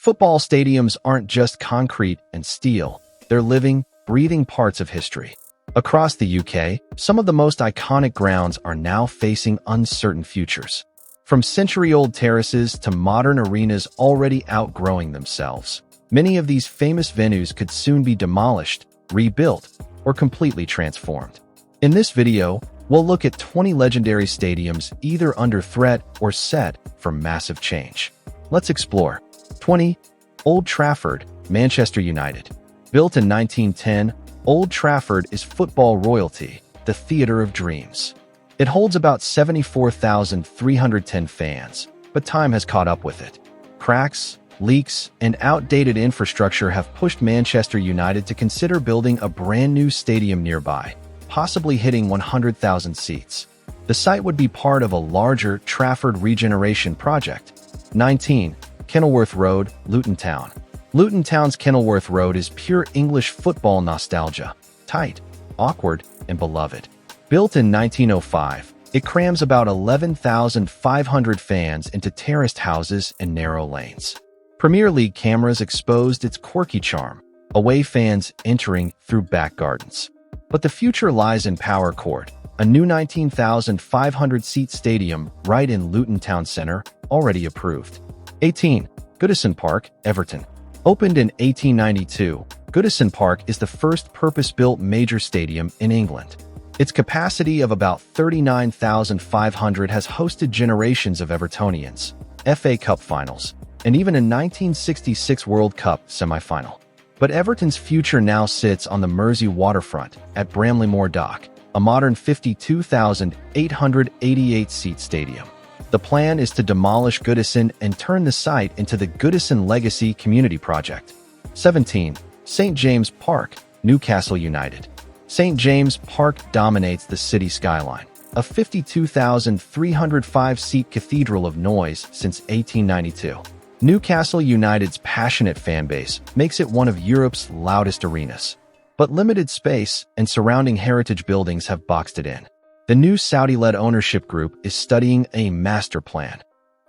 Football stadiums aren't just concrete and steel, they're living, breathing parts of history. Across the UK, some of the most iconic grounds are now facing uncertain futures. From century-old terraces to modern arenas already outgrowing themselves, many of these famous venues could soon be demolished, rebuilt, or completely transformed. In this video, we'll look at 20 legendary stadiums either under threat or set for massive change. Let's explore. 20. Old Trafford, Manchester United. Built in 1910, Old Trafford is football royalty, the theater of dreams. It holds about 74,310 fans, but time has caught up with it. Cracks, leaks, and outdated infrastructure have pushed Manchester United to consider building a brand new stadium nearby, possibly hitting 100,000 seats. The site would be part of a larger Trafford regeneration project. 19. Kenilworth Road, Luton Town. Luton Town's Kenilworth Road is pure English football nostalgia, tight, awkward, and beloved. Built in 1905, it crams about 11,500 fans into terraced houses and narrow lanes. Premier League cameras exposed its quirky charm, away fans entering through back gardens. But the future lies in Power Court, a new 19,500-seat stadium right in Luton Town Centre, already approved. 18. Goodison Park, Everton. Opened in 1892, Goodison Park is the first purpose-built major stadium in England. Its capacity of about 39,500 has hosted generations of Evertonians, FA Cup finals, and even a 1966 World Cup semi-final. But Everton's future now sits on the Mersey waterfront at Bramley-Moore Dock, a modern 52,888-seat stadium. The plan is to demolish Goodison and turn the site into the Goodison Legacy Community Project. 17. St. James Park, Newcastle United. St. James Park dominates the city skyline, a 52,305-seat cathedral of noise since 1892. Newcastle United's passionate fanbase makes it one of Europe's loudest arenas. But limited space and surrounding heritage buildings have boxed it in. The new Saudi-led ownership group is studying a master plan,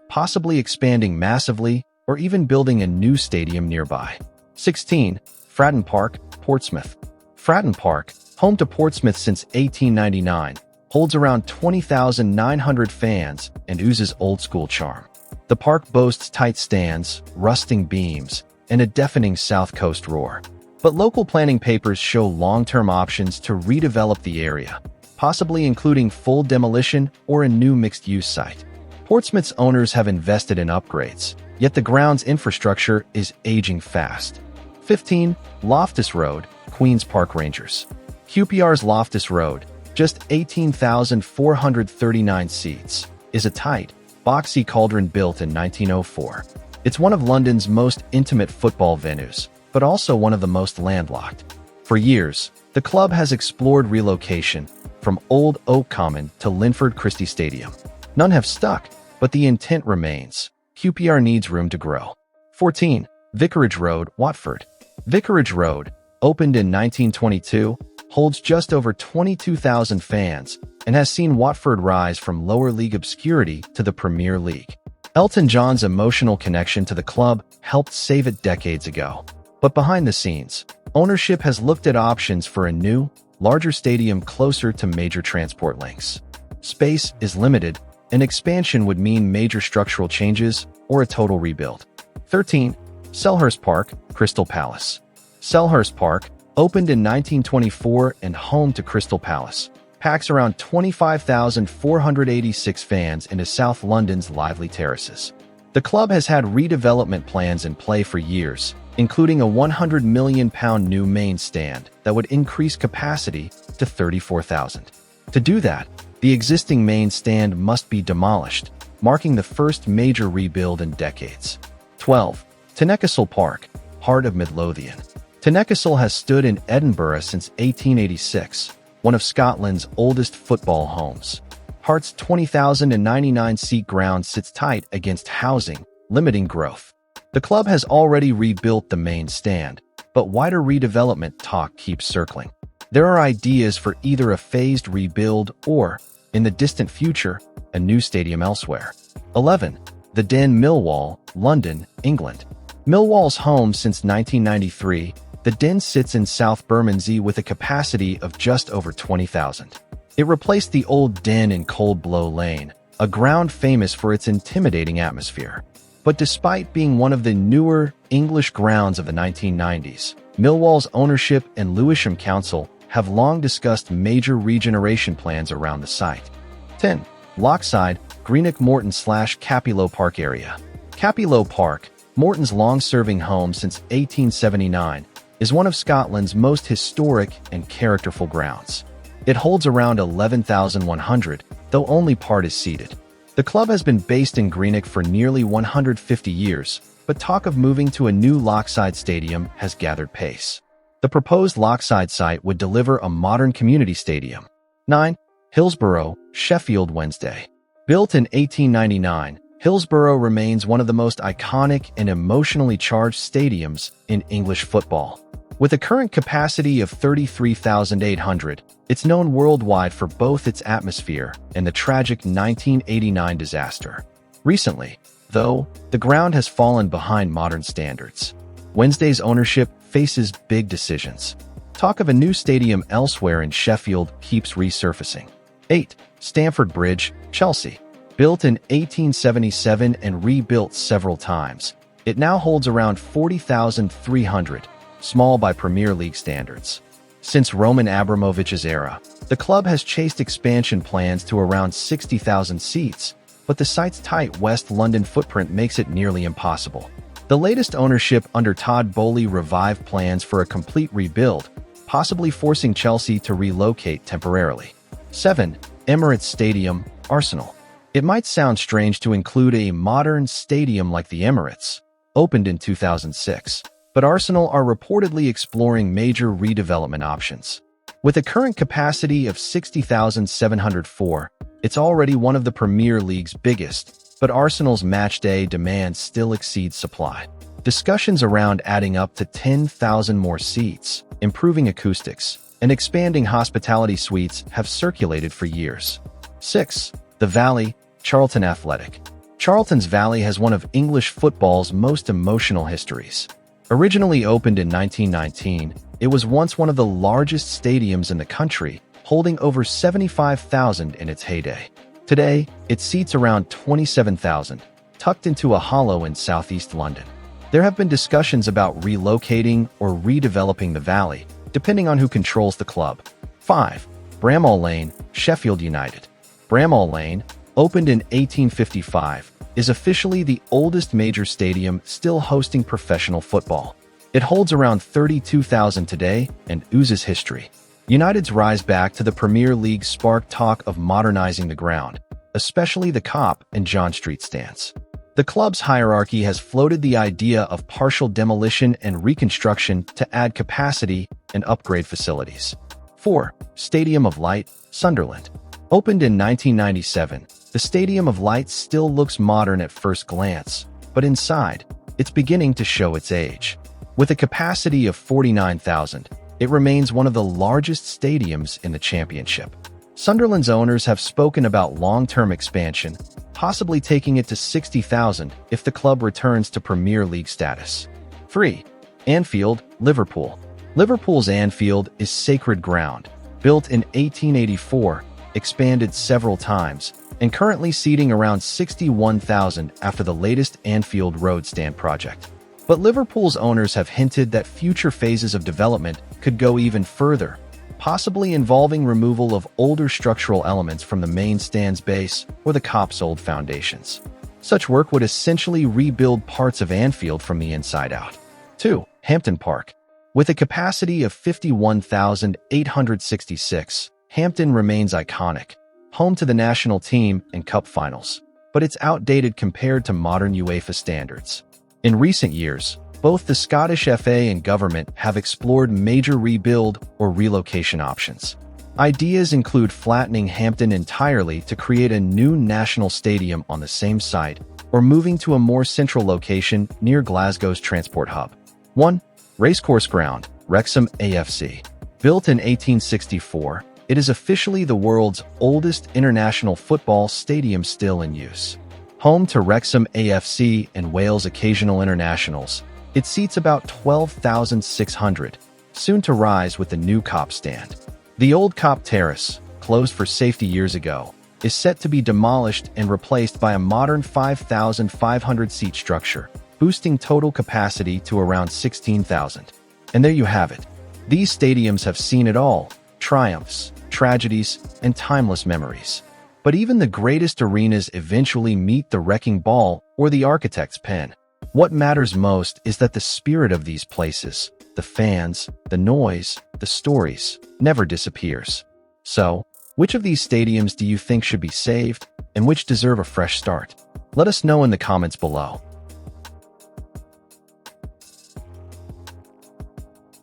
possibly expanding massively or even building a new stadium nearby. 16. Fratton Park, Portsmouth. Fratton Park, home to Portsmouth since 1899, holds around 20,900 fans and oozes old-school charm. The park boasts tight stands, rusting beams, and a deafening South Coast roar. But local planning papers show long-term options to redevelop the area, possibly including full demolition or a new mixed-use site. Portsmouth's owners have invested in upgrades, yet the ground's infrastructure is aging fast. 15. Loftus Road, Queen's Park Rangers. QPR's Loftus Road, just 18,439 seats, is a tight, boxy cauldron built in 1904. It's one of London's most intimate football venues, but also one of the most landlocked. For years, the club has explored relocation from Old Oak Common to Linford Christie Stadium. None have stuck, but the intent remains. QPR needs room to grow. 14. Vicarage Road, Watford. Vicarage Road, opened in 1922, holds just over 22,000 fans and has seen Watford rise from lower league obscurity to the Premier League. Elton John's emotional connection to the club helped save it decades ago. But behind the scenes, ownership has looked at options for a new, larger stadium closer to major transport links. Space is limited, and expansion would mean major structural changes or a total rebuild. 13. Selhurst Park, Crystal Palace. Selhurst Park, opened in 1924 and home to Crystal Palace, packs around 25,486 fans into South London's lively terraces. The club has had redevelopment plans in play for years, including a £100 million new main stand that would increase capacity to 34,000. To do that, the existing main stand must be demolished, marking the first major rebuild in decades. 12. Tynecastle Park, heart of Midlothian. Tynecastle has stood in Edinburgh since 1886, one of Scotland's oldest football homes. Heart's 20,099-seat ground sits tight against housing, limiting growth. The club has already rebuilt the main stand, but wider redevelopment talk keeps circling. There are ideas for either a phased rebuild or, in the distant future, a new stadium elsewhere. 11. The Den, Millwall, London, England. Millwall's home since 1993, the Den sits in South Bermondsey with a capacity of just over 20,000. It replaced the old Den in Cold Blow Lane, a ground famous for its intimidating atmosphere. But despite being one of the newer English grounds of the 1990s, Millwall's ownership and Lewisham Council have long discussed major regeneration plans around the site. 10. Lochside, Greenock Morton / Capello Park area. Capello Park, Morton's long-serving home since 1879, is one of Scotland's most historic and characterful grounds. It holds around 11,100, though only part is seated. The club has been based in Greenock for nearly 150 years, but talk of moving to a new Lochside stadium has gathered pace. The proposed Lochside site would deliver a modern community stadium. 9. Hillsborough, Sheffield Wednesday. Built in 1899, Hillsborough remains one of the most iconic and emotionally charged stadiums in English football. With a current capacity of 33,800, it's known worldwide for both its atmosphere and the tragic 1989 disaster. Recently, though, the ground has fallen behind modern standards. Wednesday's ownership faces big decisions. Talk of a new stadium elsewhere in Sheffield keeps resurfacing. 8. Stamford Bridge, Chelsea. Built in 1877 and rebuilt several times, it now holds around 40,300, small by Premier League standards. Since Roman Abramovich's era, the club has chased expansion plans to around 60,000 seats, but the site's tight West London footprint makes it nearly impossible. The latest ownership under Todd Boehly revived plans for a complete rebuild, possibly forcing Chelsea to relocate temporarily. 7. Emirates Stadium, Arsenal. It might sound strange to include a modern stadium like the Emirates, opened in 2006, but Arsenal are reportedly exploring major redevelopment options. With a current capacity of 60,704, it's already one of the Premier League's biggest, but Arsenal's matchday demand still exceeds supply. Discussions around adding up to 10,000 more seats, improving acoustics, and expanding hospitality suites have circulated for years. 6. The Valley, Charlton Athletic. Charlton's Valley has one of English football's most emotional histories. Originally opened in 1919, it was once one of the largest stadiums in the country, holding over 75,000 in its heyday. Today, it seats around 27,000, tucked into a hollow in southeast London. There have been discussions about relocating or redeveloping the Valley, depending on who controls the club. 5. Bramall Lane, Sheffield United. Bramall Lane, opened in 1855, is officially the oldest major stadium still hosting professional football. It holds around 32,000 today and oozes history. United's rise back to the Premier League sparked talk of modernizing the ground, especially the Kop and John Street stands. The club's hierarchy has floated the idea of partial demolition and reconstruction to add capacity and upgrade facilities. 4. Stadium of Light, Sunderland. Opened in 1997, the Stadium of Light still looks modern at first glance, but inside, it's beginning to show its age. With a capacity of 49,000, it remains one of the largest stadiums in the Championship. Sunderland's owners have spoken about long-term expansion, possibly taking it to 60,000 if the club returns to Premier League status. 3. Anfield, Liverpool. Liverpool's Anfield is sacred ground, built in 1884, expanded several times, and currently seating around 61,000 after the latest Anfield Road stand project. But Liverpool's owners have hinted that future phases of development could go even further, possibly involving removal of older structural elements from the main stand's base or the Kop's old foundations. Such work would essentially rebuild parts of Anfield from the inside out. 2. Hampton Park. With a capacity of 51,866, Hampton remains iconic, home to the national team and cup finals, but it's outdated compared to modern UEFA standards. In recent years, both the Scottish FA and government have explored major rebuild or relocation options. Ideas include flattening Hampton entirely to create a new national stadium on the same site, or moving to a more central location near Glasgow's transport hub. 1. Racecourse Ground, Wrexham AFC. Built in 1864, it is officially the world's oldest international football stadium still in use. Home to Wrexham AFC and Wales Occasional Internationals, It seats about 12,600, soon to rise with the new Cop stand. The old Cop Terrace, closed for safety years ago, is set to be demolished and replaced by a modern 5,500-seat structure, boosting total capacity to around 16,000. And there you have it. These stadiums have seen it all: triumphs, tragedies, and timeless memories. But even the greatest arenas eventually meet the wrecking ball or the architect's pen. What matters most is that the spirit of these places, the fans, the noise, the stories, never disappears. So, which of these stadiums do you think should be saved, and which deserve a fresh start? Let us know in the comments below.